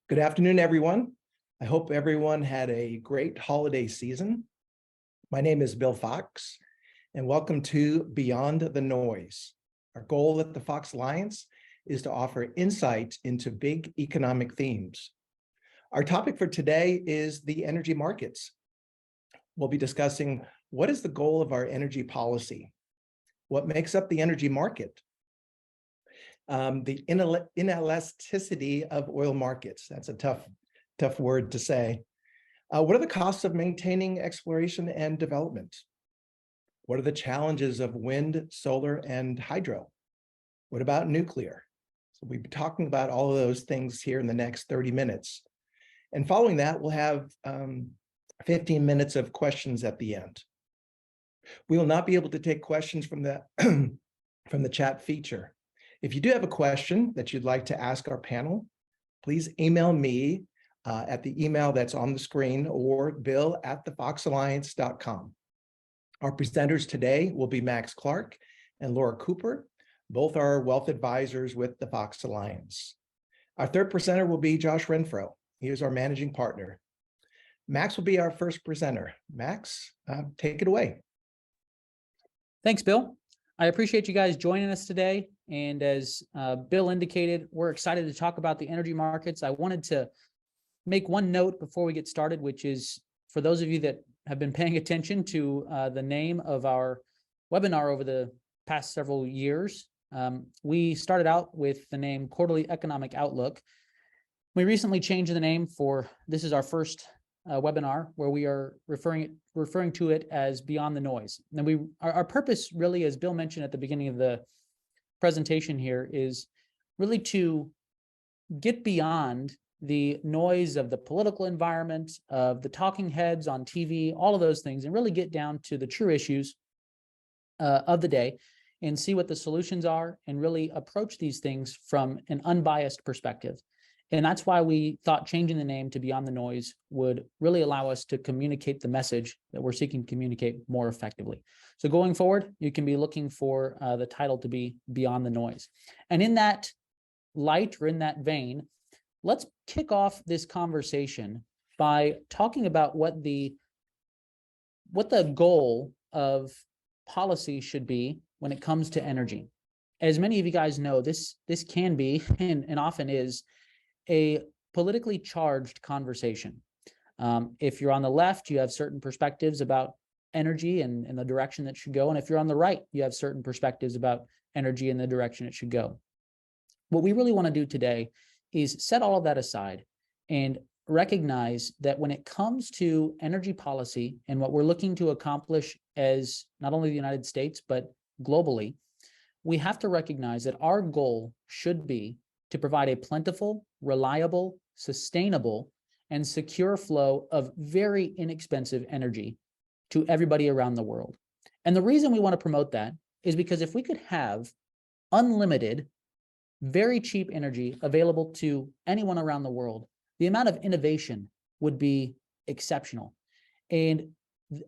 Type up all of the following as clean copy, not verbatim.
Good afternoon, everyone. I hope everyone had a great holiday season. My name is Bill Fox, and welcome to Beyond the Noise. Our goal at the Fox Alliance is to offer insight into big economic themes. Our topic for today is the energy markets. We'll be discussing what is the goal of our energy policy, what makes up the energy market, the inelasticity of oil markets. That's a tough word to say. What are the costs of maintaining exploration and development? What are the challenges of wind, solar, and hydro? What about nuclear? So we'll be talking about all of those things here in the next 30 minutes. And following that, we'll have 15 minutes of questions at the end. We will not be able to take questions from the, from the chat feature. If you do have a question that you'd like to ask our panel, please email me at the email that's on the screen or bill@thefoxalliance.com. Our presenters today will be Max Clark and Laura Cooper. Both are wealth advisors with the Fox Alliance. Our third presenter will be Josh Renfro. He is our managing partner. Max will be our first presenter. Max, take it away. Thanks, Bill. I appreciate you guys joining us today. And as Bill indicated, we're excited to talk about the energy markets. I wanted to make one note before we get started, which is for those of you that have been paying attention to the name of our webinar over the past several years. We started out with the name Quarterly Economic Outlook. We recently changed the name this is our first webinar where we are referring to it as Beyond the Noise. And our purpose really, as Bill mentioned at the beginning of the presentation here, is really to get beyond the noise of the political environment, of the talking heads on TV, all of those things, and really get down to the true issues of the day and see what the solutions are and really approach these things from an unbiased perspective. And that's why we thought changing the name to Beyond the Noise would really allow us to communicate the message that we're seeking to communicate more effectively. So going forward, you can be looking for the title to be Beyond the Noise. And in that light, or in that vein, let's kick off this conversation by talking about what the goal of policy should be when it comes to energy. As many of you guys know, this can be, and often is, a politically charged conversation. If you're on the left, you have certain perspectives about energy and the direction that it should go. And if you're on the right, you have certain perspectives about energy and the direction it should go. What we really want to do today is set all of that aside and recognize that when it comes to energy policy and what we're looking to accomplish as not only the United States, but globally, we have to recognize that our goal should be to provide a plentiful, reliable, sustainable, and secure flow of very inexpensive energy to everybody around the world. And the reason we want to promote that is because if we could have unlimited, very cheap energy available to anyone around the world, the amount of innovation would be exceptional. And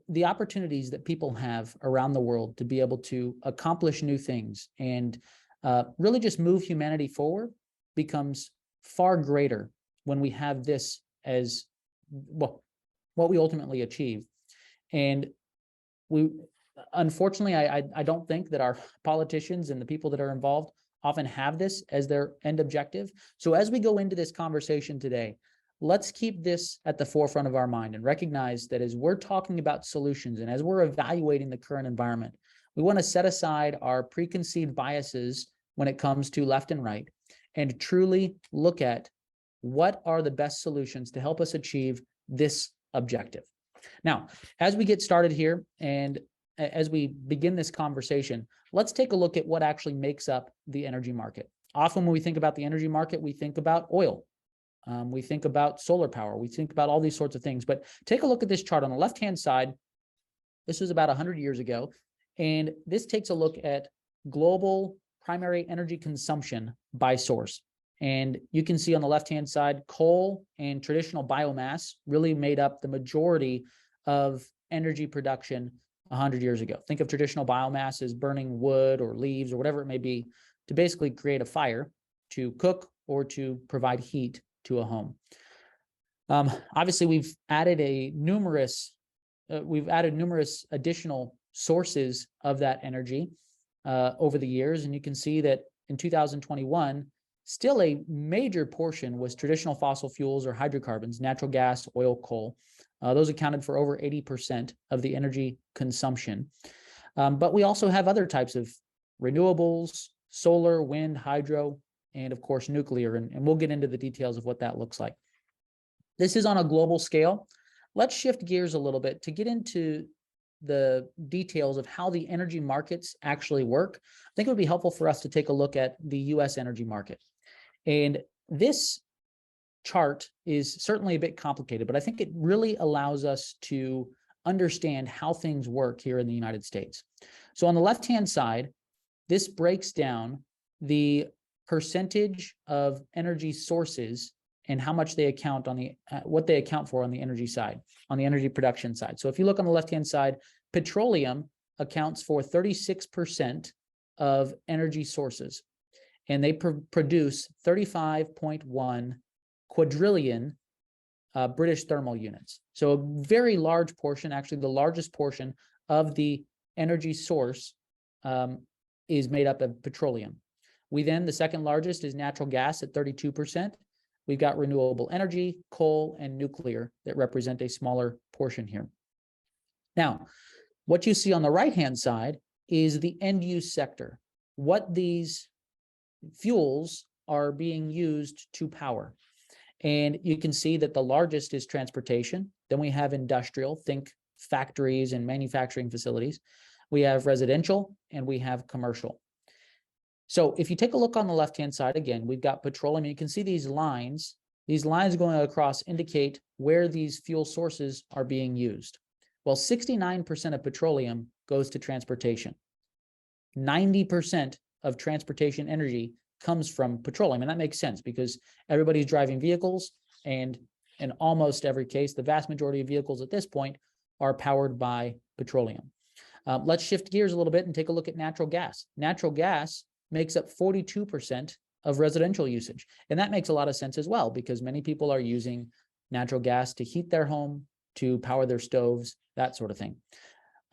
the opportunities that people have around the world to be able to accomplish new things and really just move humanity forward becomes far greater when we have this as well, what we ultimately achieve. And unfortunately, I don't think that our politicians and the people that are involved often have this as their end objective. So as we go into this conversation today, let's keep this at the forefront of our mind and recognize that as we're talking about solutions and as we're evaluating the current environment, we want to set aside our preconceived biases when it comes to left and right and truly look at what are the best solutions to help us achieve this objective. Now, as we get started here and as we begin this conversation, let's take a look at what actually makes up the energy market. Often when we think about the energy market, we think about oil. We think about solar power. We think about all these sorts of things. But take a look at this chart on the left-hand side. This was about 100 years ago. And this takes a look at global primary energy consumption by source. And you can see on the left-hand side, coal and traditional biomass really made up the majority of energy production 100 years ago. Think of traditional biomass as burning wood or leaves or whatever it may be to basically create a fire, to cook or to provide heat to a home. Obviously, we've added numerous additional sources of that energy over the years, and you can see that in 2021, still a major portion was traditional fossil fuels or hydrocarbons, natural gas, oil, coal. Those accounted for over 80% of the energy consumption. But we also have other types of renewables, solar, wind, hydro, and of course, nuclear. And we'll get into the details of what that looks like. This is on a global scale. Let's shift gears a little bit to get into the details of how the energy markets actually work. I think it would be helpful for us to take a look at the US energy market. And this chart is certainly a bit complicated, but I think it really allows us to understand how things work here in the United States. So on the left-hand side, this breaks down the percentage of energy sources and how much they account on the what they account for on the energy side, on the energy production side. So if you look on the left-hand side, petroleum accounts for 36% of energy sources, and they produce 35.1 quadrillion British thermal units. So a very large portion, actually the largest portion of the energy source is made up of petroleum. The second largest is natural gas at 32%. We've got renewable energy, coal, and nuclear that represent a smaller portion here. Now, what you see on the right-hand side is the end-use sector, what these fuels are being used to power. And you can see that the largest is transportation. Then we have industrial, think factories and manufacturing facilities. We have residential, and we have commercial. So if you take a look on the left-hand side, again, we've got petroleum. You can see these lines going across indicate where these fuel sources are being used. Well, 69% of petroleum goes to transportation. 90% of transportation energy comes from petroleum. And that makes sense because everybody's driving vehicles, and in almost every case, the vast majority of vehicles at this point are powered by petroleum. Let's shift gears a little bit and take a look at natural gas. Natural gas makes up 42% of residential usage. And that makes a lot of sense as well, because many people are using natural gas to heat their home, to power their stoves, that sort of thing.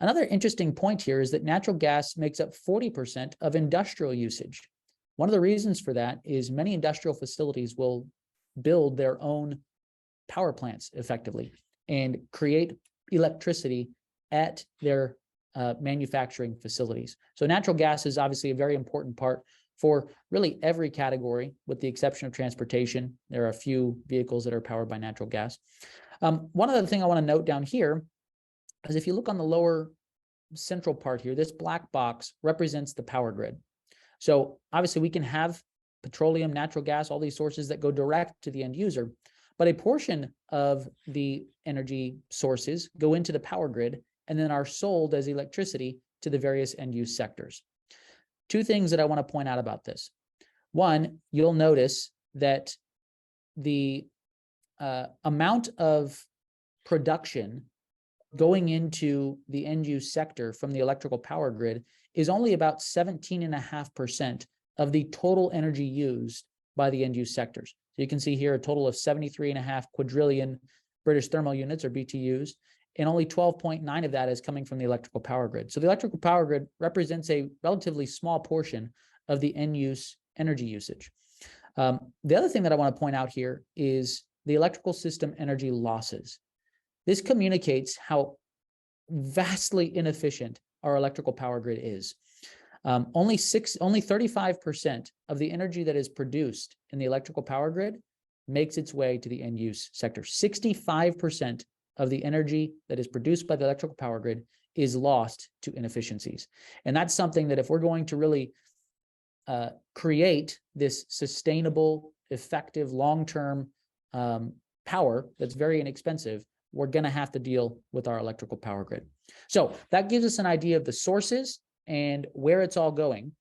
Another interesting point here is that natural gas makes up 40% of industrial usage. One of the reasons for that is many industrial facilities will build their own power plants effectively and create electricity at their manufacturing facilities. So natural gas is obviously a very important part for really every category, with the exception of transportation. There are a few vehicles that are powered by natural gas. One other thing I want to note down here is if you look on the lower central part here, this black box represents the power grid. So obviously we can have petroleum, natural gas, all these sources that go direct to the end user, but a portion of the energy sources go into the power grid and then are sold as electricity to the various end use sectors. Two things that I want to point out about this. One, you'll notice that the amount of production going into the end use sector from the electrical power grid is only about 17.5% of the total energy used by the end use sectors. So you can see here a total of 73.5 quadrillion British thermal units or BTUs, and only 12.9 of that is coming from the electrical power grid. So the electrical power grid represents a relatively small portion of the end use energy usage. The other thing that I want to point out here is the electrical system energy losses. This communicates how vastly inefficient our electrical power grid is. Only 35% of the energy that is produced in the electrical power grid makes its way to the end use sector. 65% of the energy that is produced by the electrical power grid is lost to inefficiencies. And that's something that if we're going to really create this sustainable, effective, long-term power that's very inexpensive, we're going to have to deal with our electrical power grid. So that gives us an idea of the sources and where it's all going.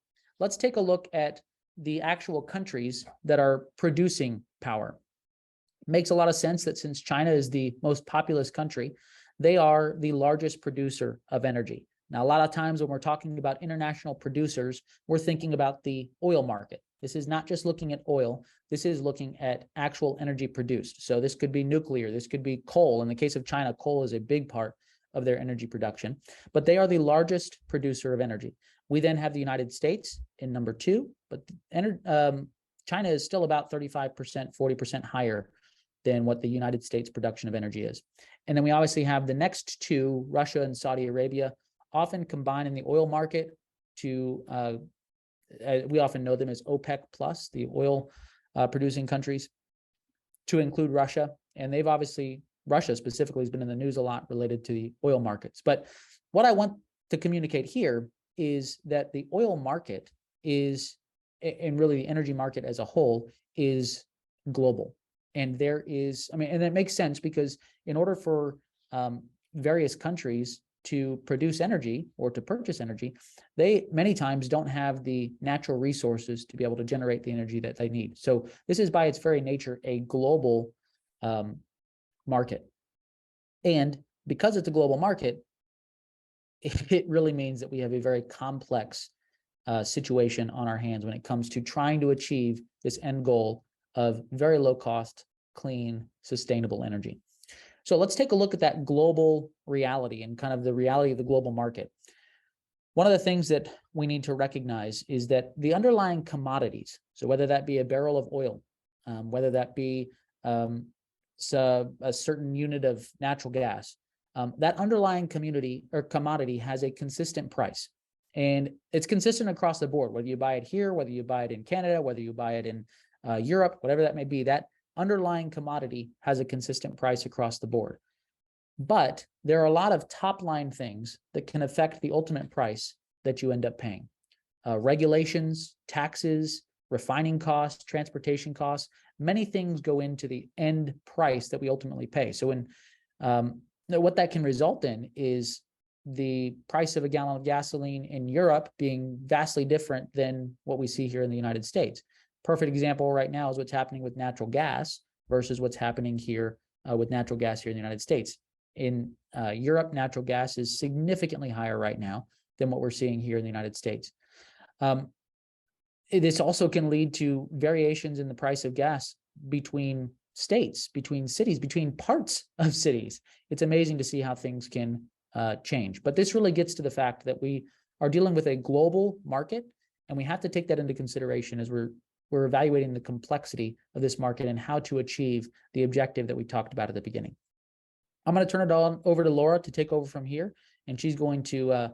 Let's take a look at the actual countries that are producing power. It makes a lot of sense that since China is the most populous country, they are the largest producer of energy. Now, a lot of times when we're talking about international producers, we're thinking about the oil market. This is not just looking at oil. This is looking at actual energy produced. So this could be nuclear. This could be coal. In the case of China, coal is a big part of their energy production, but they are the largest producer of energy. We then have the United States in number two, but China is still about 35%, 40% higher than what the United States production of energy is. And then we obviously have the next two, Russia and Saudi Arabia, often combine in the oil market to, we often know them as OPEC plus, the oil producing countries, to include Russia. And they've obviously, Russia specifically has been in the news a lot related to the oil markets. But what I want to communicate here is that the oil market is, and really the energy market as a whole, is global. And there is, I mean, and that makes sense because in order for various countries to produce energy or to purchase energy, they many times don't have the natural resources to be able to generate the energy that they need. So this is by its very nature a global market. And because it's a global market, it really means that we have a very complex situation on our hands when it comes to trying to achieve this end goal of very low cost, clean, sustainable energy. So let's take a look at that global reality and kind of the reality of the global market. One of the things that we need to recognize is that the underlying commodities, so whether that be a barrel of oil, whether that be a certain unit of natural gas, that underlying community or commodity has a consistent price. And it's consistent across the board, whether you buy it here, whether you buy it in Canada, whether you buy it in Europe, whatever that may be, that underlying commodity has a consistent price across the board. But there are a lot of top line things that can affect the ultimate price that you end up paying. Regulations, taxes, refining costs, transportation costs, many things go into the end price that we ultimately pay. So what that can result in is the price of a gallon of gasoline in Europe being vastly different than what we see here in the United States. Perfect example right now is what's happening with natural gas versus what's happening here with natural gas here in the United States. In Europe, natural gas is significantly higher right now than what we're seeing here in the United States. This also can lead to variations in the price of gas between states, between cities, between parts of cities. It's amazing to see how things can change. But this really gets to the fact that we are dealing with a global market, and we have to take that into consideration as we're evaluating the complexity of this market and how to achieve the objective that we talked about at the beginning. I'm going to turn it on over to Laura to take over from here, and she's going to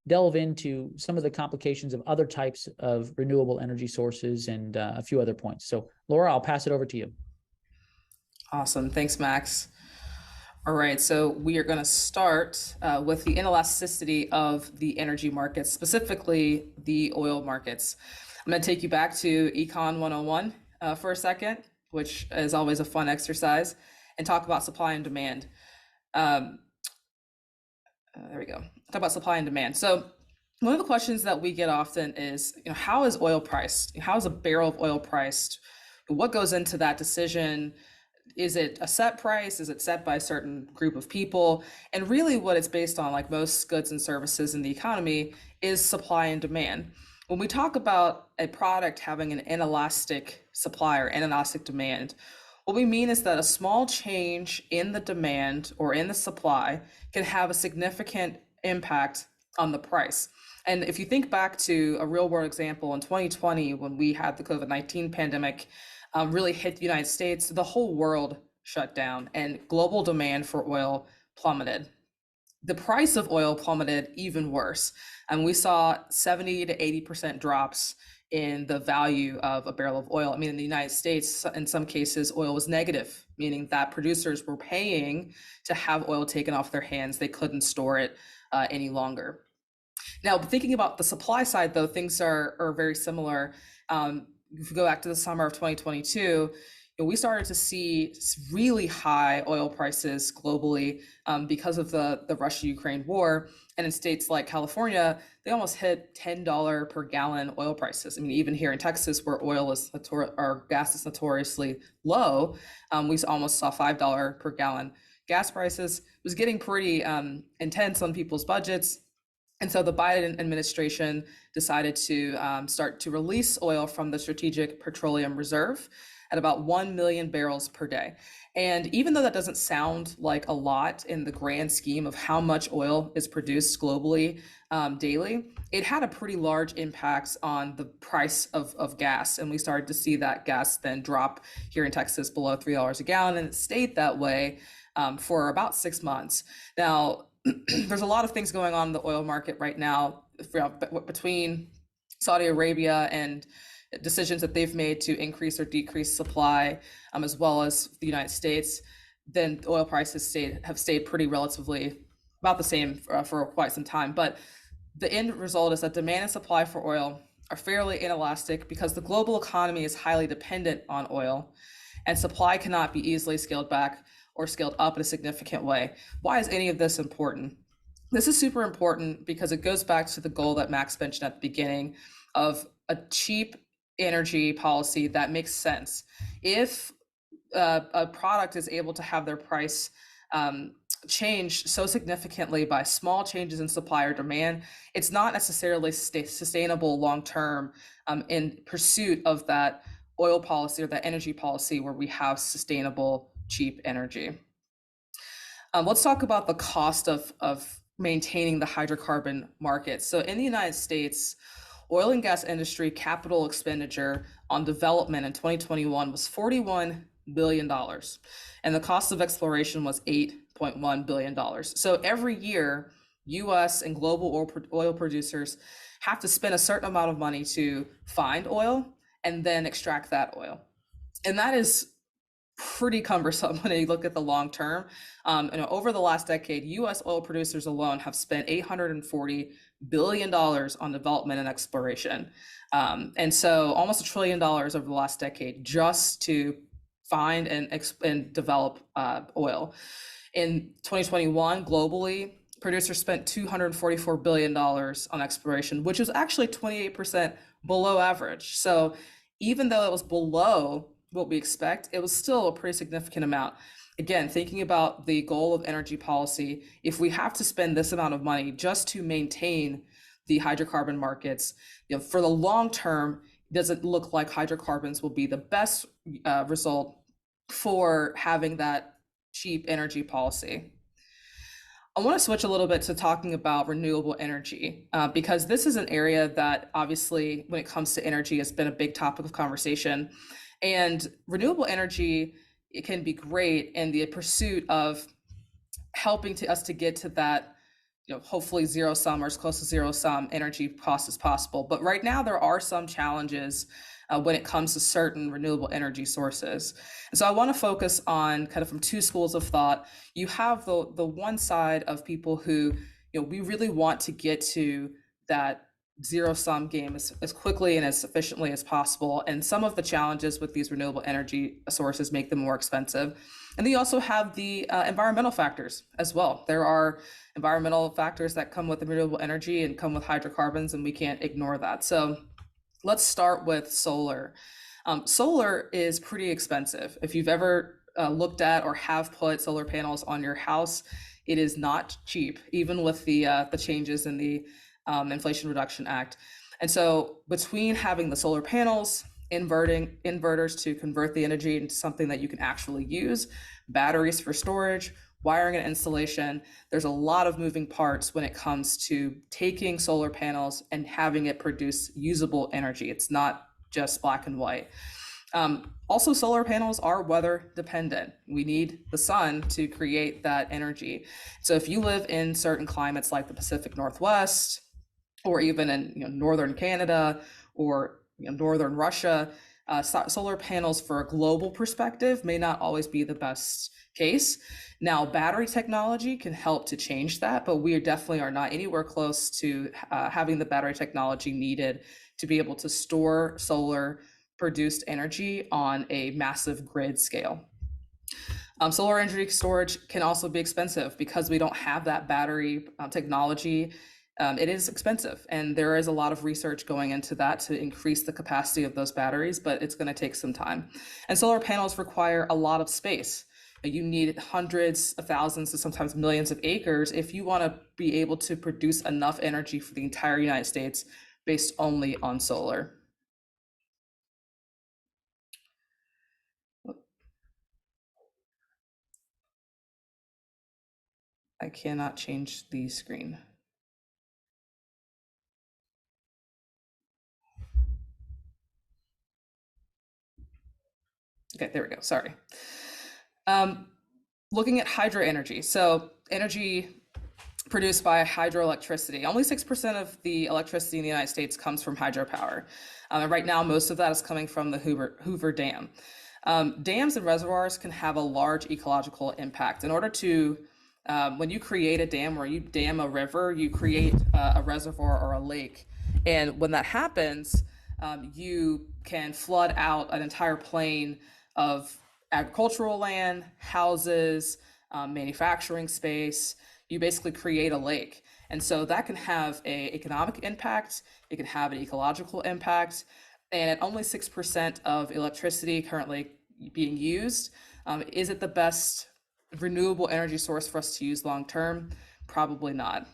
delve into some of the complications of other types of renewable energy sources and a few other points. So Laura, I'll pass it over to you. Awesome. Thanks, Max. All right, so we are going to start with the inelasticity of the energy markets, specifically the oil markets. I'm going to take you back to Econ 101 for a second, which is always a fun exercise, and talk about supply and demand. There we go. Talk about supply and demand. So one of the questions that we get often is, how is oil priced? How is a barrel of oil priced? What goes into that decision? Is it a set price? Is it set by a certain group of people? And really what it's based on, like most goods and services in the economy, is supply and demand. When we talk about a product having an inelastic supply or inelastic demand, what we mean is that a small change in the demand or in the supply can have a significant impact on the price. And if you think back to a real world example in 2020, when we had the COVID-19 pandemic really hit the United States, the whole world shut down and global demand for oil plummeted. The price of oil plummeted even worse. And we saw 70 to 80% drops in the value of a barrel of oil. I mean, in the United States, in some cases, oil was negative, meaning that producers were paying to have oil taken off their hands. They couldn't store it any longer. Now, thinking about the supply side, though, things are very similar. If we go back to the summer of 2022, we started to see really high oil prices globally because of the Russia-Ukraine war. And in states like California, they almost hit $10 per gallon oil prices. I mean, even here in Texas, where oil is or gas is notoriously low, we almost saw $5 per gallon gas prices. It was getting pretty intense on people's budgets. And so the Biden administration decided to start to release oil from the Strategic Petroleum Reserve at about 1 million barrels per day. And even though that doesn't sound like a lot in the grand scheme of how much oil is produced globally daily, it had a pretty large impact on the price of gas. And we started to see that gas then drop here in Texas below $3 a gallon. And it stayed that way for about 6 months. Now, there's a lot of things going on in the oil market right now between Saudi Arabia and decisions that they've made to increase or decrease supply, as well as the United States. Then the oil prices have stayed pretty relatively about the same for quite some time. But the end result is that demand and supply for oil are fairly inelastic because the global economy is highly dependent on oil, and supply cannot be easily scaled back or scaled up in a significant way. Why is any of this important? This is super important because it goes back to the goal that Max mentioned at the beginning of a cheap energy policy that makes sense. If a product is able to have their price change so significantly by small changes in supply or demand, it's not necessarily sustainable long-term in pursuit of that oil policy or that energy policy where we have sustainable, cheap energy. Let's talk about the cost of maintaining the hydrocarbon market. So in the United States, oil and gas industry capital expenditure on development in 2021 was $41 billion, and the cost of exploration was $8.1 billion. So every year, US and global oil producers have to spend a certain amount of money to find oil and then extract that oil. And that is pretty cumbersome when you look at the long term. Over the last decade, US oil producers alone have spent $840 billion on development and exploration. And so almost $1 trillion over the last decade just to find and develop oil. In 2021, globally, producers spent $244 billion on exploration, which was actually 28% below average. So even though it was below what we expect, it was still a pretty significant amount. Again, thinking about the goal of energy policy, if we have to spend this amount of money just to maintain the hydrocarbon markets, for the long term, it doesn't look like hydrocarbons will be the best result for having that cheap energy policy. I want to switch a little bit to talking about renewable energy, because this is an area that obviously, when it comes to energy, has been a big topic of conversation. And renewable energy, it can be great in the pursuit of helping us to get to that, hopefully zero sum or as close to zero sum energy cost as possible. But right now, there are some challenges when it comes to certain renewable energy sources. And so I want to focus on kind of from two schools of thought. You have the one side of people who, we really want to get to that zero sum game as quickly and as efficiently as possible. And some of the challenges with these renewable energy sources make them more expensive. And then you also have the environmental factors as well. There are environmental factors that come with the renewable energy and come with hydrocarbons, and we can't ignore that. So let's start with solar. Solar is pretty expensive. If you've ever looked at or have put solar panels on your house, it is not cheap, even with the changes in the Inflation Reduction Act. And so between having the solar panels, inverters to convert the energy into something that you can actually use, batteries for storage, wiring and installation, there's a lot of moving parts when it comes to taking solar panels and having it produce usable energy. It's not just black and white. Also, solar panels are weather dependent. We need the sun to create that energy. So if you live in certain climates like the Pacific Northwest, or even in northern Canada or northern Russia, solar panels for a global perspective may not always be the best case. Now, battery technology can help to change that, but we definitely are not anywhere close to having the battery technology needed to be able to store solar produced energy on a massive grid scale. Solar energy storage can also be expensive because we don't have that battery technology. It is expensive, and there is a lot of research going into that to increase the capacity of those batteries, but it's going to take some time. And solar panels require a lot of space. You need hundreds of thousands to sometimes millions of acres if you want to be able to produce enough energy for the entire United States based only on solar. I cannot change the screen. Okay, there we go. Sorry. Looking at hydro energy. So energy produced by hydroelectricity. Only 6% of the electricity in the United States comes from hydropower. And right now, most of that is coming from the Hoover Dam. Dams and reservoirs can have a large ecological impact. In order to, when you create a dam or you dam a river, you create a reservoir or a lake. And when that happens, you can flood out an entire plain of agricultural land, houses, manufacturing space. You basically create a lake. And so that can have an economic impact, it can have an ecological impact, and at only 6% of electricity currently being used, is it the best renewable energy source for us to use long term? Probably not.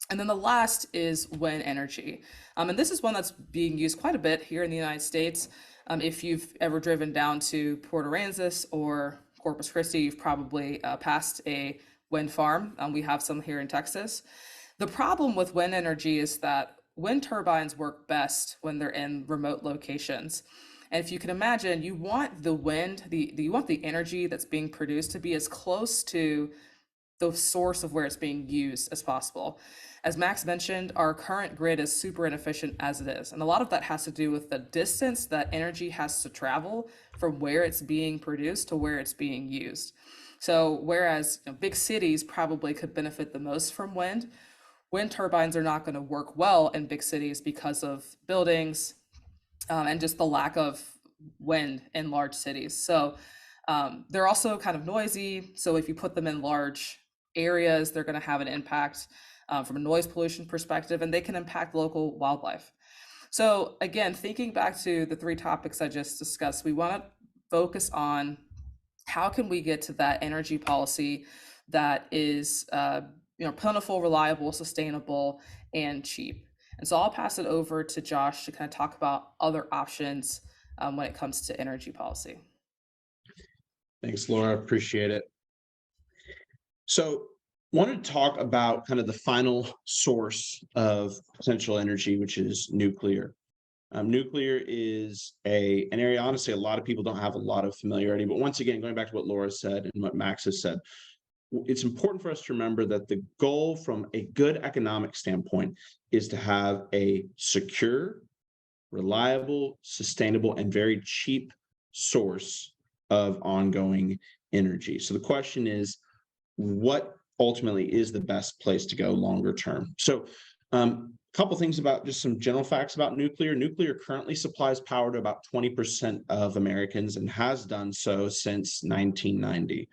And then the last is wind energy. And this is one that's being used quite a bit here in the United States. If you've ever driven down to Port Aransas or Corpus Christi, you've probably passed a wind farm. We have some here in Texas. The problem with wind energy is that wind turbines work best when they're in remote locations. And if you can imagine, you want the wind, you want the energy that's being produced to be as close to the source of where it's being used as possible. As Max mentioned, our current grid is super inefficient as it is. And a lot of that has to do with the distance that energy has to travel from where it's being produced to where it's being used. So whereas big cities probably could benefit the most from wind turbines are not going to work well in big cities because of buildings and just the lack of wind in large cities. So they're also kind of noisy. So if you put them in large areas, they're going to have an impact from a noise pollution perspective, and they can impact local wildlife. So again, thinking back to the three topics I just discussed, we want to focus on how can we get to that energy policy that is plentiful, reliable, sustainable, and cheap. And so I'll pass it over to Josh to kind of talk about other options when it comes to energy policy. Thanks, Laura. Appreciate it. So wanted to talk about kind of the final source of potential energy, which is nuclear. Nuclear is an area, honestly, a lot of people don't have a lot of familiarity. But once again, going back to what Laura said and what Max has said, it's important for us to remember that the goal from a good economic standpoint is to have a secure, reliable, sustainable, and very cheap source of ongoing energy. So the question is, what ultimately is the best place to go longer term? So couple things about just some general facts about nuclear. Nuclear currently supplies power to about 20% of Americans and has done so since 1990.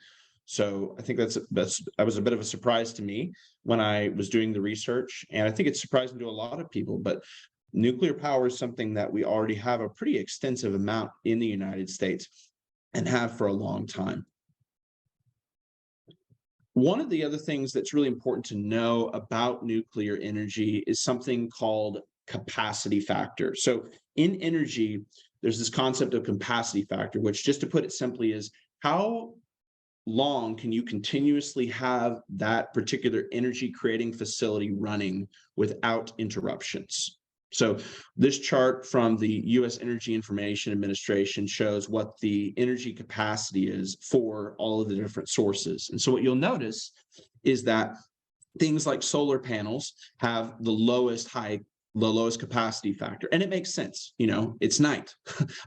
So I think that was a bit of a surprise to me when I was doing the research, and I think it's surprising to a lot of people, but nuclear power is something that we already have a pretty extensive amount in the United States and have for a long time. One of the other things that's really important to know about nuclear energy is something called capacity factor. So in energy, there's this concept of capacity factor, which, just to put it simply, is how long can you continuously have that particular energy creating facility running without interruptions. So this chart from the U.S. Energy Information Administration shows what the energy capacity is for all of the different sources. And so what you'll notice is that things like solar panels have the lowest capacity factor. And it makes sense. It's night,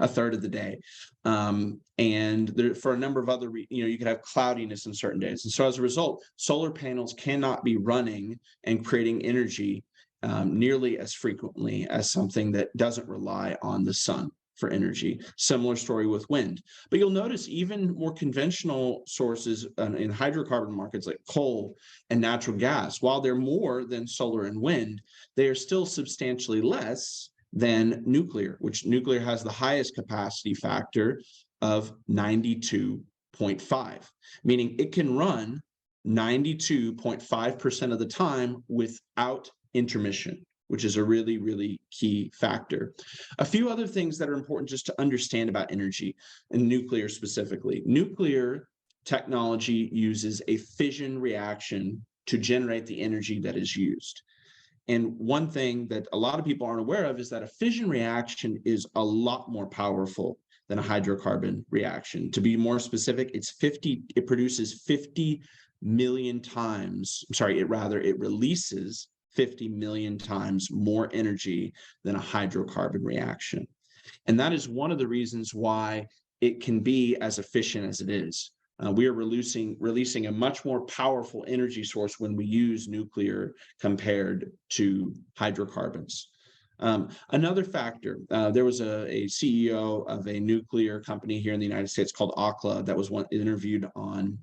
a third of the day. And there, for a number of other, you could have cloudiness on certain days. And so as a result, solar panels cannot be running and creating energy nearly as frequently as something that doesn't rely on the sun for energy. Similar story with wind. But you'll notice even more conventional sources in hydrocarbon markets like coal and natural gas, while they're more than solar and wind, they are still substantially less than nuclear, which nuclear has the highest capacity factor of 92%. 0.5, meaning it can run 92.5% of the time without intermission, which is a really, really key factor. A few other things that are important just to understand about energy and nuclear specifically. Nuclear technology uses a fission reaction to generate the energy that is used. And one thing that a lot of people aren't aware of is that a fission reaction is a lot more powerful than a hydrocarbon reaction. To be more specific, it produces 50 million times, it releases 50 million times more energy than a hydrocarbon reaction. And that is one of the reasons why it can be as efficient as it is. We are releasing a much more powerful energy source when we use nuclear compared to hydrocarbons. Another factor, there was a CEO of a nuclear company here in the United States called ACLA that was interviewed on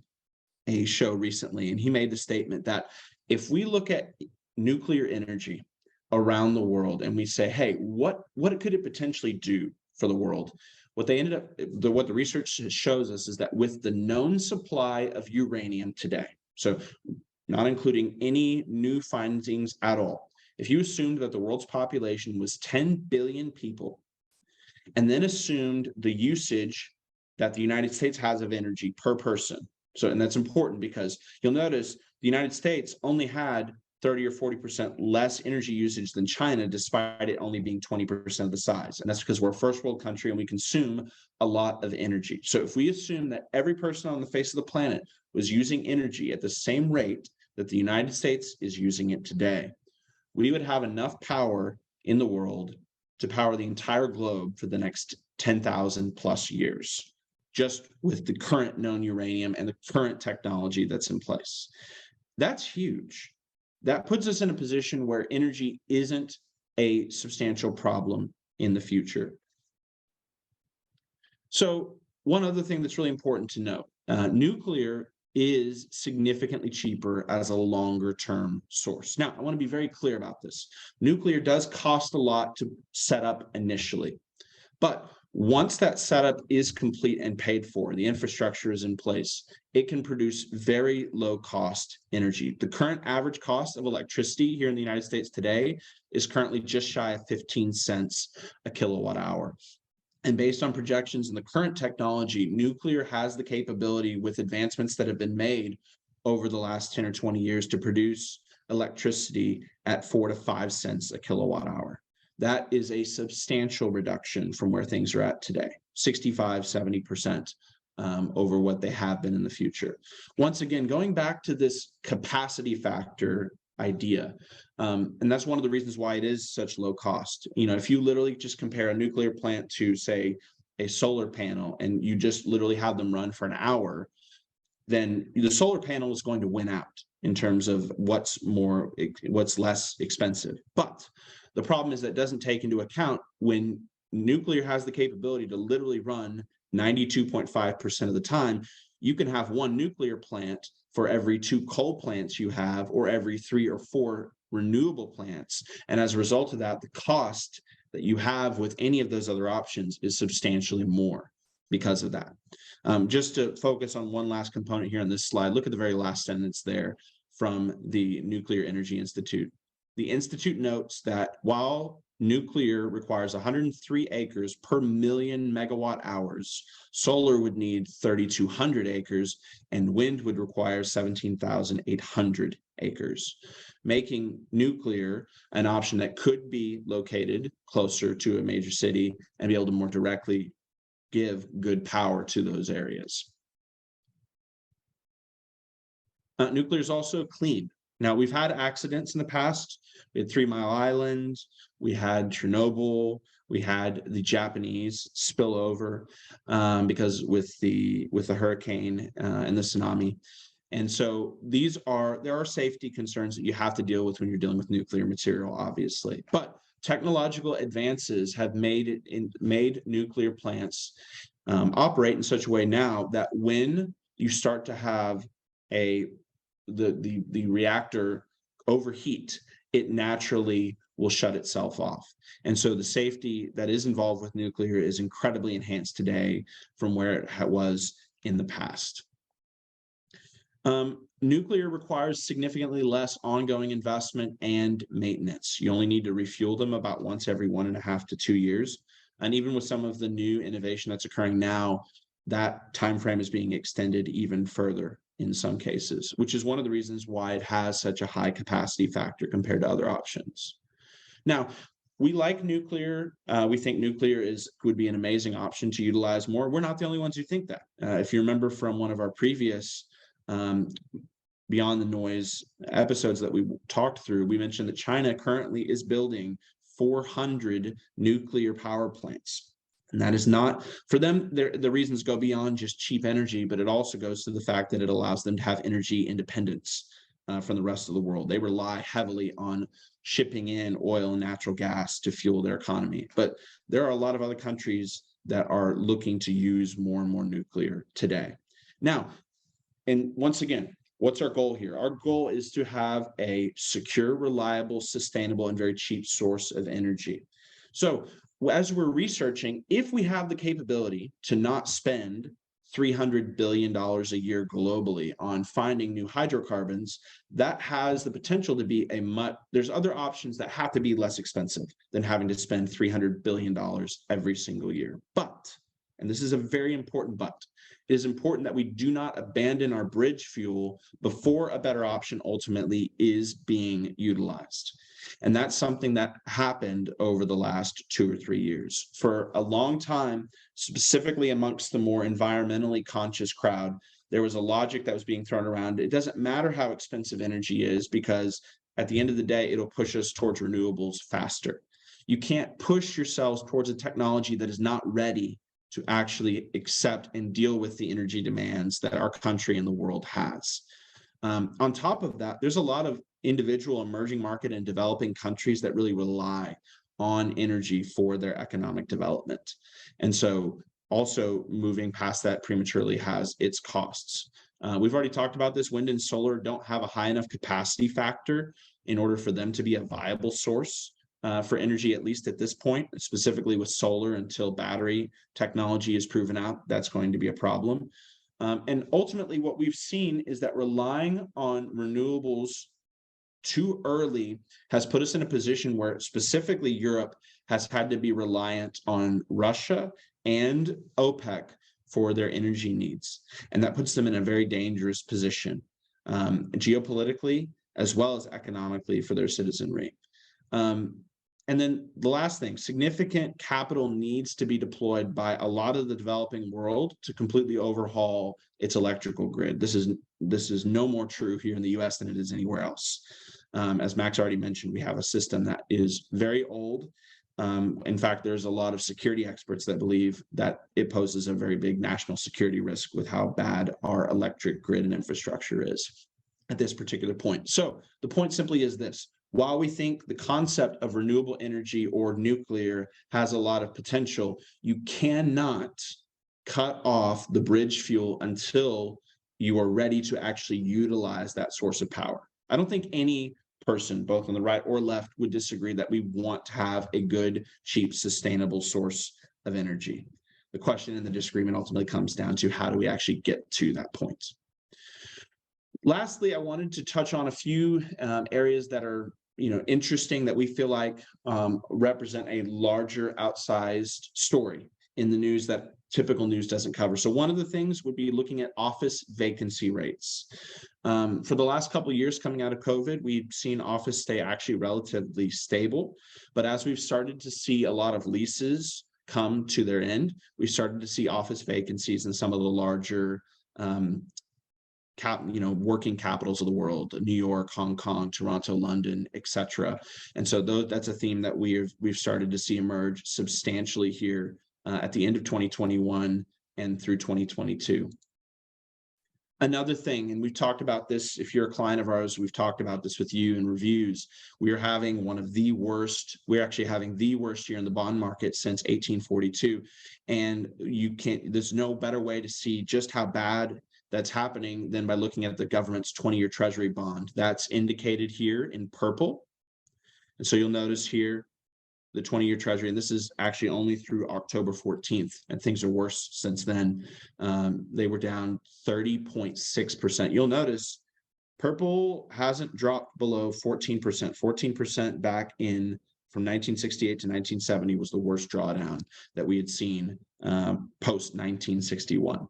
a show recently, and he made the statement that if we look at nuclear energy around the world and we say, hey, what could it potentially do for the world? What the research shows us is that with the known supply of uranium today, so not including any new findings at all, if you assumed that the world's population was 10 billion people, and then assumed the usage that the United States has of energy per person, and that's important because you'll notice the United States only had 30 or 40% less energy usage than China, despite it only being 20% of the size. And that's because we're a first world country and we consume a lot of energy. So if we assume that every person on the face of the planet was using energy at the same rate that the United States is using it today, we would have enough power in the world to power the entire globe for the next 10,000 plus years, just with the current known uranium and the current technology that's in place. That's huge. That puts us in a position where energy isn't a substantial problem in the future. So one other thing that's really important to note, nuclear is significantly cheaper as a longer term source. Now, I want to be very clear about this. Nuclear does cost a lot to set up initially, but once that setup is complete and paid for, the infrastructure is in place, it can produce very low cost energy. The current average cost of electricity here in the United States today is currently just shy of 15 cents a kilowatt hour. And based on projections in the current technology, nuclear has the capability, with advancements that have been made over the last 10 or 20 years, to produce electricity at 4 to 5 cents a kilowatt hour. That is a substantial reduction from where things are at today, 65, 70% over what they have been in the future. Once again, going back to this capacity factor idea, and that's one of the reasons why it is such low cost. You know, if you literally just compare a nuclear plant to, say, a solar panel, and you just literally have them run for an hour, then the solar panel is going to win out in terms of what's less expensive. But the problem is that it doesn't take into account when nuclear has the capability to literally run 92.5% of the time. You can have one nuclear plant for every 2 coal plants you have, or every 3 or 4 renewable plants. And as a result of that, the cost that you have with any of those other options is substantially more because of that. Just to focus on one last component here on this slide, look at the very last sentence there from the Nuclear Energy Institute. The Institute notes that while nuclear requires 103 acres per million megawatt hours, solar would need 3,200 acres, and wind would require 17,800 acres, making nuclear an option that could be located closer to a major city and be able to more directly give good power to those areas. Nuclear is also clean. Now, we've had accidents in the past. We had 3 Mile Island, we had Chernobyl, we had the Japanese spillover because with the hurricane and the tsunami. And so there are safety concerns that you have to deal with when you're dealing with nuclear material, obviously. But technological advances have made nuclear plants operate in such a way now that when you start to have the reactor overheat, it naturally will shut itself off. And so the safety that is involved with nuclear is incredibly enhanced today from where it was in the past. Nuclear requires significantly less ongoing investment and maintenance. You only need to refuel them about once every 1.5 to 2 years. And even with some of the new innovation that's occurring now, that time frame is being extended even further in some cases, which is one of the reasons why it has such a high capacity factor compared to other options. Now, we like nuclear. We think nuclear would be an amazing option to utilize more. We're not the only ones who think that. If you remember from one of our previous Beyond the Noise episodes that we talked through, we mentioned that China currently is building 400 nuclear power plants. And that is not, for them, the reasons go beyond just cheap energy, but it also goes to the fact that it allows them to have energy independence from the rest of the world. They rely heavily on shipping in oil and natural gas to fuel their economy. But there are a lot of other countries that are looking to use more and more nuclear today. Now, and once again, what's our goal here? Our goal is to have a secure, reliable, sustainable, and very cheap source of energy. So as we're researching, if we have the capability to not spend $300 billion a year globally on finding new hydrocarbons, that has the potential to be there's other options that have to be less expensive than having to spend $300 billion every single year. But, and this is a very important but, it is important that we do not abandon our bridge fuel before a better option ultimately is being utilized. And that's something that happened over the last 2 or 3 years. For a long time, specifically amongst the more environmentally conscious crowd, there was a logic that was being thrown around. It doesn't matter how expensive energy is, because at the end of the day, it'll push us towards renewables faster. You can't push yourselves towards a technology that is not ready to actually accept and deal with the energy demands that our country and the world has. On top of that, there's a lot of individual emerging market and developing countries that really rely on energy for their economic development. And so also moving past that prematurely has its costs. We've already talked about this. Wind and solar don't have a high enough capacity factor in order for them to be a viable source for energy, at least at this point, specifically with solar. Until battery technology is proven out, that's going to be a problem. And ultimately, what we've seen is that relying on renewables too early has put us in a position where specifically Europe has had to be reliant on Russia and OPEC for their energy needs. And that puts them in a very dangerous position, geopolitically, as well as economically for their citizenry. And then the last thing, significant capital needs to be deployed by a lot of the developing world to completely overhaul its electrical grid. This is no more true here in the US than it is anywhere else. As Max already mentioned, we have a system that is very old. In fact, there's a lot of security experts that believe that it poses a very big national security risk with how bad our electric grid and infrastructure is at this particular point. So the point simply is this: while we think the concept of renewable energy or nuclear has a lot of potential, you cannot cut off the bridge fuel until you are ready to actually utilize that source of power. I don't think any person, both on the right or left, would disagree that we want to have a good, cheap, sustainable source of energy. The question and the disagreement ultimately comes down to how do we actually get to that point. Lastly, I wanted to touch on a few areas that are interesting, that we feel like represent a larger outsized story in the news that typical news doesn't cover. So one of the things would be looking at office vacancy rates. For the last couple of years coming out of COVID, we've seen office stay actually relatively stable. But as we've started to see a lot of leases come to their end, we started to see office vacancies in some of the larger working capitals of the world: New York, Hong Kong, Toronto, London, etc. And so that's a theme that we've started to see emerge substantially here at the end of 2021 and through 2022. Another thing, and we've talked about this, if you're a client of ours, we've talked about this with you in reviews, we're actually having the worst year in the bond market since 1842. And there's no better way to see just how bad that's happening than by looking at the government's 20-year Treasury bond. That's indicated here in purple. And so you'll notice here the 20-year treasury, and this is actually only through October 14th, and things are worse since then. They were down 30.6%. You'll notice purple hasn't dropped below 14%. 14% back in from 1968 to 1970 was the worst drawdown that we had seen post 1961.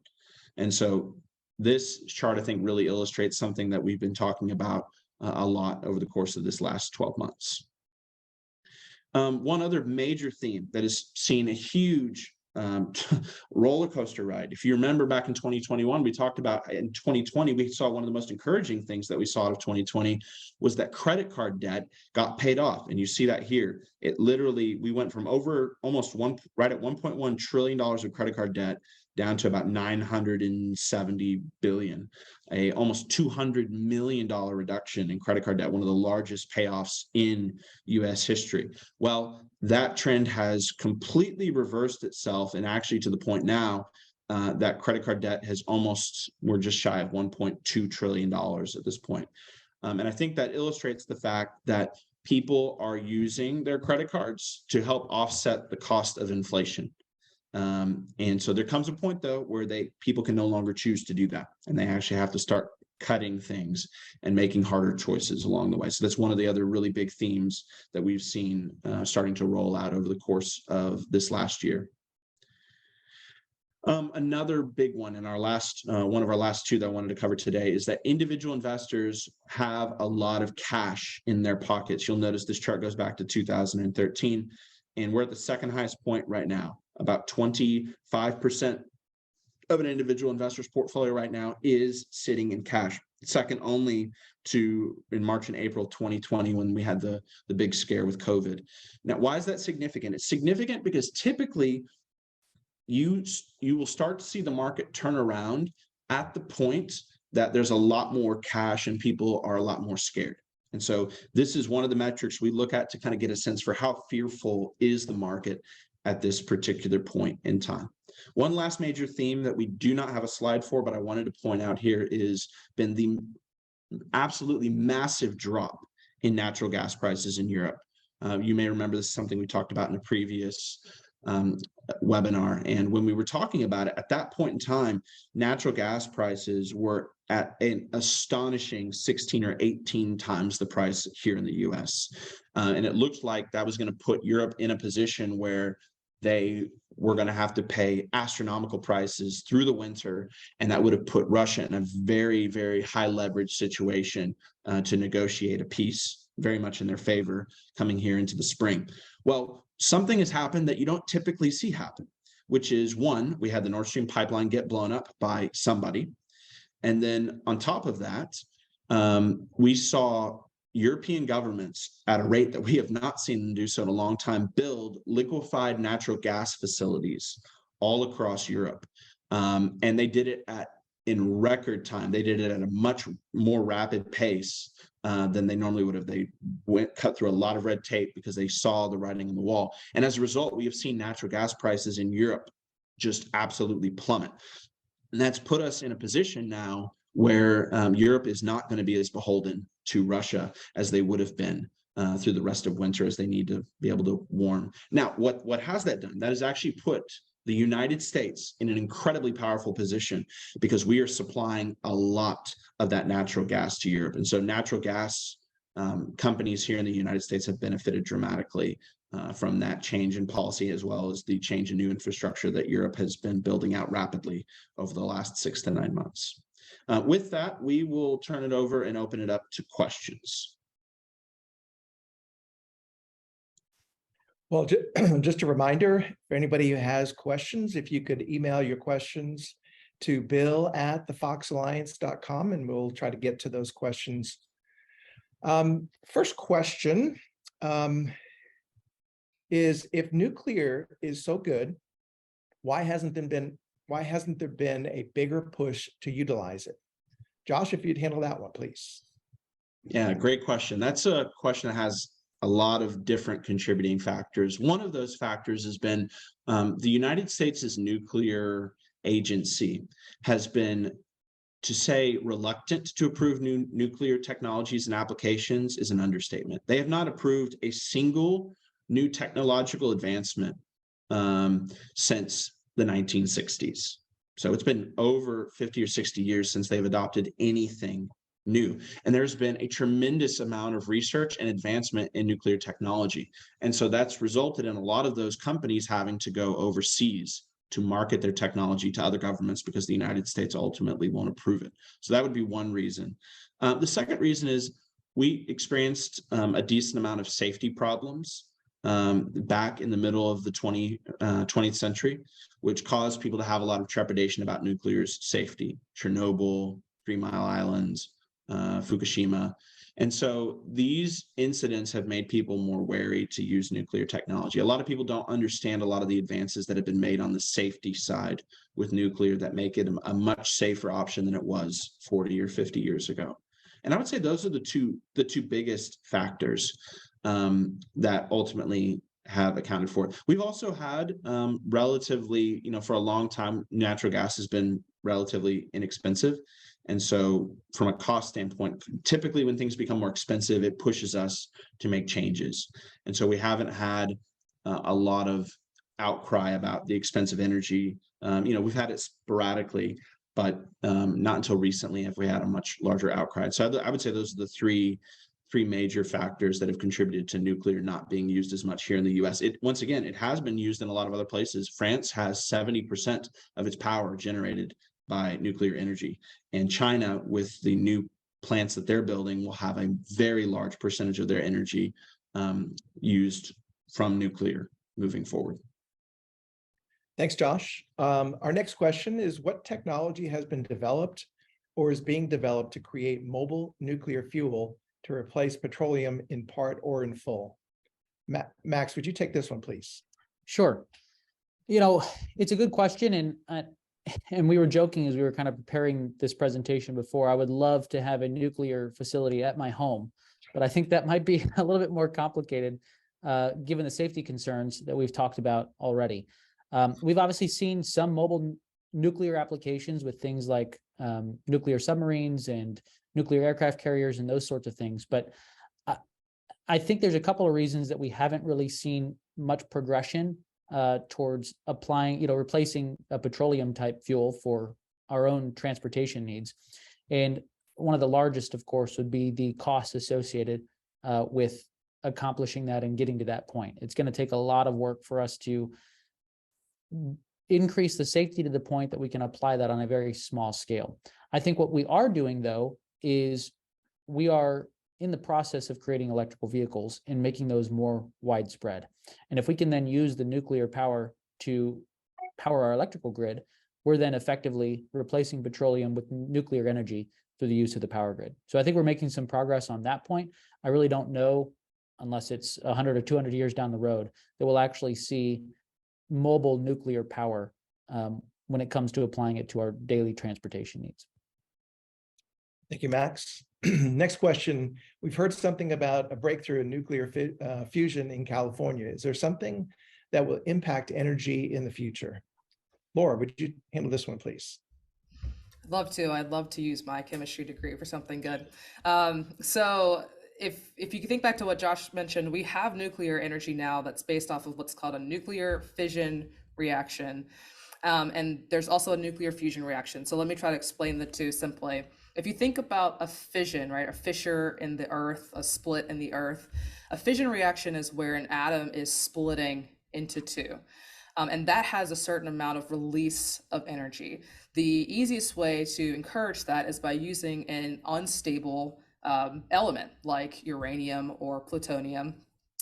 And so this chart, I think, really illustrates something that we've been talking about a lot over the course of this last 12 months. One other major theme that has seen a huge roller coaster ride. If you remember back in 2021, we talked about in 2020, we saw one of the most encouraging things that we saw out of 2020 was that credit card debt got paid off. And you see that here. It literally, we went from over almost right at $1.1 trillion of credit card debt down to about 970 billion, a almost $200 million reduction in credit card debt, one of the largest payoffs in US history. Well, that trend has completely reversed itself, and actually to the point now that credit card debt has we're just shy of $1.2 trillion at this point. And I think that illustrates the fact that people are using their credit cards to help offset the cost of inflation. And so there comes a point, though, where people can no longer choose to do that, and they actually have to start cutting things and making harder choices along the way. So that's one of the other really big themes that we've seen starting to roll out over the course of this last year. Another big one in our one of our last two that I wanted to cover today is that individual investors have a lot of cash in their pockets. You'll notice this chart goes back to 2013, and we're at the second highest point right now. About 25% of an individual investor's portfolio right now is sitting in cash, second only to in March and April 2020 when we had the big scare with COVID. Now, why is that significant? It's significant because typically you will start to see the market turn around at the point that there's a lot more cash and people are a lot more scared. And so this is one of the metrics we look at to kind of get a sense for how fearful is the market at this particular point in time. One last major theme that we do not have a slide for, but I wanted to point out here is been the absolutely massive drop in natural gas prices in Europe. You may remember this is something we talked about in a previous webinar. And when we were talking about it, at that point in time, natural gas prices were at an astonishing 16 or 18 times the price here in the US. And it looked like that was going to put Europe in a position where they were going to have to pay astronomical prices through the winter, and that would have put Russia in a very, very high leverage situation to negotiate a peace very much in their favor coming here into the spring. Well, something has happened that you don't typically see happen, which is one, we had the Nord Stream pipeline get blown up by somebody. And then on top of that, we saw European governments at a rate that we have not seen them do so in a long time, build liquefied natural gas facilities all across Europe. And they did it in record time. They did it at a much more rapid pace than they normally would have. They cut through a lot of red tape because they saw the writing on the wall. And as a result, we have seen natural gas prices in Europe just absolutely plummet. And that's put us in a position now where Europe is not going to be as beholden to Russia as they would have been through the rest of winter, as they need to be able to warm. Now, what has that done? That has actually put the United States in an incredibly powerful position because we are supplying a lot of that natural gas to Europe. And so natural gas companies here in the United States have benefited dramatically from that change in policy, as well as the change in new infrastructure that Europe has been building out rapidly over the last 6 to 9 months. With that, we will turn it over and open it up to questions. Well, just a reminder, for anybody who has questions, if you could email your questions to bill@thefoxalliance.com, and we'll try to get to those questions. First question is, if nuclear is so good, why hasn't there been a bigger push to utilize it? Josh, if you'd handle that one, please. Yeah, great question. That's a question that has a lot of different contributing factors. One of those factors has been the United States' nuclear agency has been, to say reluctant to approve new nuclear technologies and applications is an understatement. They have not approved a single new technological advancement since the 1960s. So it's been over 50 or 60 years since they've adopted anything new. And there's been a tremendous amount of research and advancement in nuclear technology. And so that's resulted in a lot of those companies having to go overseas to market their technology to other governments because the United States ultimately won't approve it. So that would be one reason. The second reason is we experienced a decent amount of safety problems back in the middle of the 20th century, which caused people to have a lot of trepidation about nuclear's safety. Chernobyl, 3 Mile Islands, Fukushima. And so these incidents have made people more wary to use nuclear technology. A lot of people don't understand a lot of the advances that have been made on the safety side with nuclear that make it a much safer option than it was 40 or 50 years ago. And I would say those are the two biggest factors that ultimately have accounted for it. We've also had relatively, for a long time, natural gas has been relatively inexpensive. And so from a cost standpoint, typically when things become more expensive, it pushes us to make changes. And so we haven't had a lot of outcry about the expensive energy. We've had it sporadically, but not until recently have we had a much larger outcry. So I would say those are the three major factors that have contributed to nuclear not being used as much here in the US. Once again, it has been used in a lot of other places. France has 70% of its power generated by nuclear energy. And China, with the new plants that they're building, will have a very large percentage of their energy used from nuclear moving forward. Thanks, Josh. Our next question is, what technology has been developed or is being developed to create mobile nuclear fuel to replace petroleum in part or in full? Max, would you take this one, please? Sure. It's a good question. And we were joking as we were kind of preparing this presentation before, I would love to have a nuclear facility at my home, but I think that might be a little bit more complicated given the safety concerns that we've talked about already. We've obviously seen some mobile nuclear applications with things like nuclear submarines and nuclear aircraft carriers and those sorts of things. But I think there's a couple of reasons that we haven't really seen much progression towards applying, replacing a petroleum type fuel for our own transportation needs. And one of the largest, of course, would be the costs associated with accomplishing that and getting to that point. It's going to take a lot of work for us to increase the safety to the point that we can apply that on a very small scale. I think what we are doing, though, is we are in the process of creating electrical vehicles and making those more widespread. And if we can then use the nuclear power to power our electrical grid, we're then effectively replacing petroleum with nuclear energy through the use of the power grid. So I think we're making some progress on that point. I really don't know, unless it's 100 or 200 years down the road, that we'll actually see mobile nuclear power when it comes to applying it to our daily transportation needs. Thank you, Max. Next question. We've heard something about a breakthrough in nuclear fusion in California. Is there something that will impact energy in the future? Laura, would you handle this one, please? I'd love to. I'd love to use my chemistry degree for something good. So if you can think back to what Josh mentioned, we have nuclear energy now that's based off of what's called a nuclear fission reaction. And there's also a nuclear fusion reaction. So let me try to explain the two simply. If you think about a fission, right, a fissure in the earth, a split in the earth, a fission reaction is where an atom is splitting into two. And that has a certain amount of release of energy. The easiest way to encourage that is by using an unstable element like uranium or plutonium.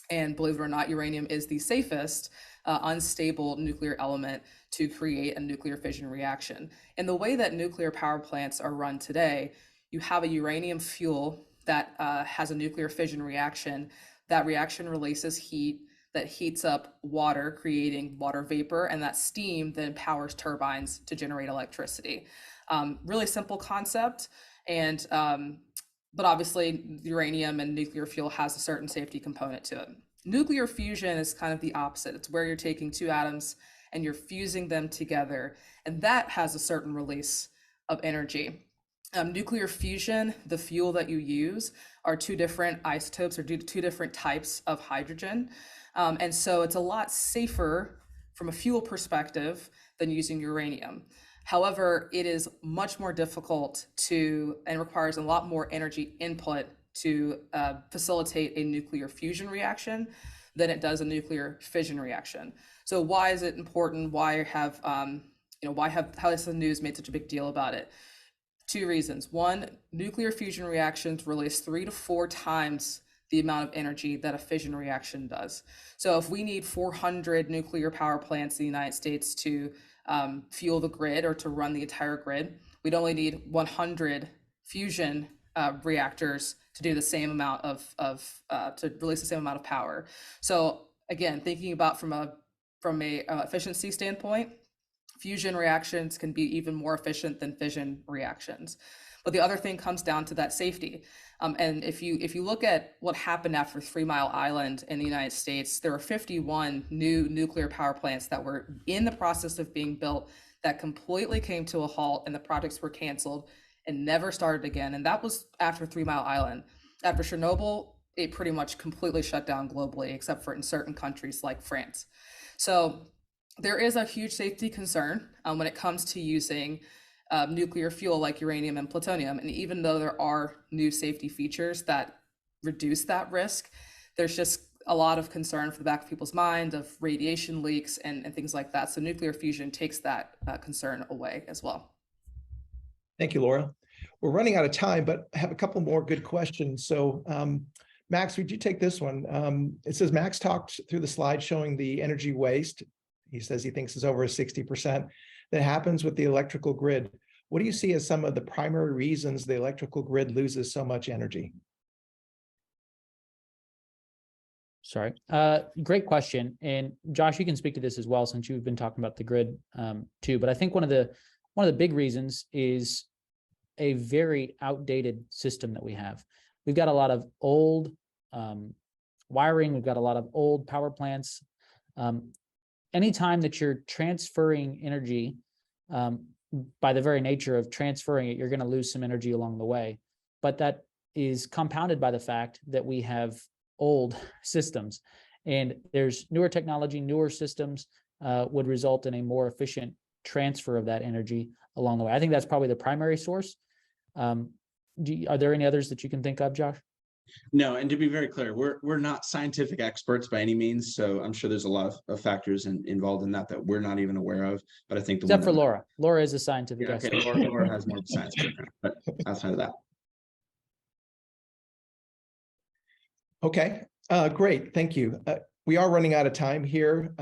And believe it or not, uranium is the safest unstable nuclear element to create a nuclear fission reaction. And the way that nuclear power plants are run today, you have a uranium fuel that has a nuclear fission reaction. That reaction releases heat that heats up water, creating water vapor, and that steam then powers turbines to generate electricity. Really simple concept, and but obviously uranium and nuclear fuel has a certain safety component to it. Nuclear fusion is kind of the opposite. It's where you're taking two atoms and you're fusing them together, and that has a certain release of energy. Nuclear fusion, the fuel that you use, are two different isotopes or two different types of hydrogen. And so it's a lot safer from a fuel perspective than using uranium. However, it is much more difficult and requires a lot more energy input to facilitate a nuclear fusion reaction than it does a nuclear fission reaction. So why is it important? How has the news made such a big deal about it? Two reasons. One, nuclear fusion reactions release 3 to 4 times the amount of energy that a fission reaction does. So if we need 400 nuclear power plants in the United States to fuel the grid or to run the entire grid, we'd only need 100 fusion reactors to do the same amount to release the same amount of power. So again, thinking about from a efficiency standpoint, fusion reactions can be even more efficient than fission reactions. But the other thing comes down to that safety. And if you look at what happened after 3 Mile Island in the United States, there were 51 new nuclear power plants that were in the process of being built that completely came to a halt, and the projects were canceled and never started again. And that was after 3 Mile Island. After Chernobyl, it pretty much completely shut down globally, except for in certain countries like France. So there is a huge safety concern when it comes to using nuclear fuel like uranium and plutonium. And even though there are new safety features that reduce that risk, there's just a lot of concern for the back of people's mind of radiation leaks and things like that. So nuclear fusion takes that concern away as well. Thank you, Laura. We're running out of time, but I have a couple more good questions. So Max, would you take this one? It says Max talked through the slide showing the energy waste. He says he thinks is over 60% that happens with the electrical grid. What do you see as some of the primary reasons the electrical grid loses so much energy? Sorry, great question. And Josh, you can speak to this as well, since you've been talking about the grid too. But I think one of the big reasons is a very outdated system that we have. We've got a lot of old wiring. We've got a lot of old power plants. Anytime that you're transferring energy, by the very nature of transferring it, you're going to lose some energy along the way. But that is compounded by the fact that we have old systems, and there's newer technology, newer systems would result in a more efficient transfer of that energy along the way. I think that's probably the primary source. Are there any others that you can think of, Josh? No, and to be very clear, we're not scientific experts by any means, so I'm sure there's a lot of factors involved in that we're not even aware of. But I think except for Laura. Laura is a scientific expert. Okay, Laura has more science background, but outside of that. Okay, great, thank you. We are running out of time here.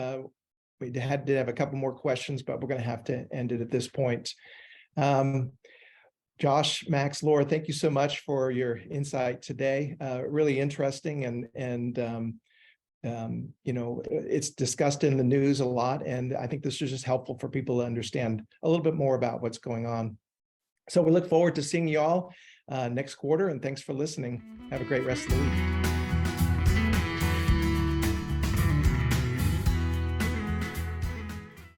We did have a couple more questions, but we're going to have to end it at this point. Josh, Max, Laura, thank you so much for your insight today. Really interesting, and you know, it's discussed in the news a lot, and I think this is just helpful for people to understand a little bit more about what's going on. So we look forward to seeing you all next quarter, and thanks for listening. Have a great rest of the week.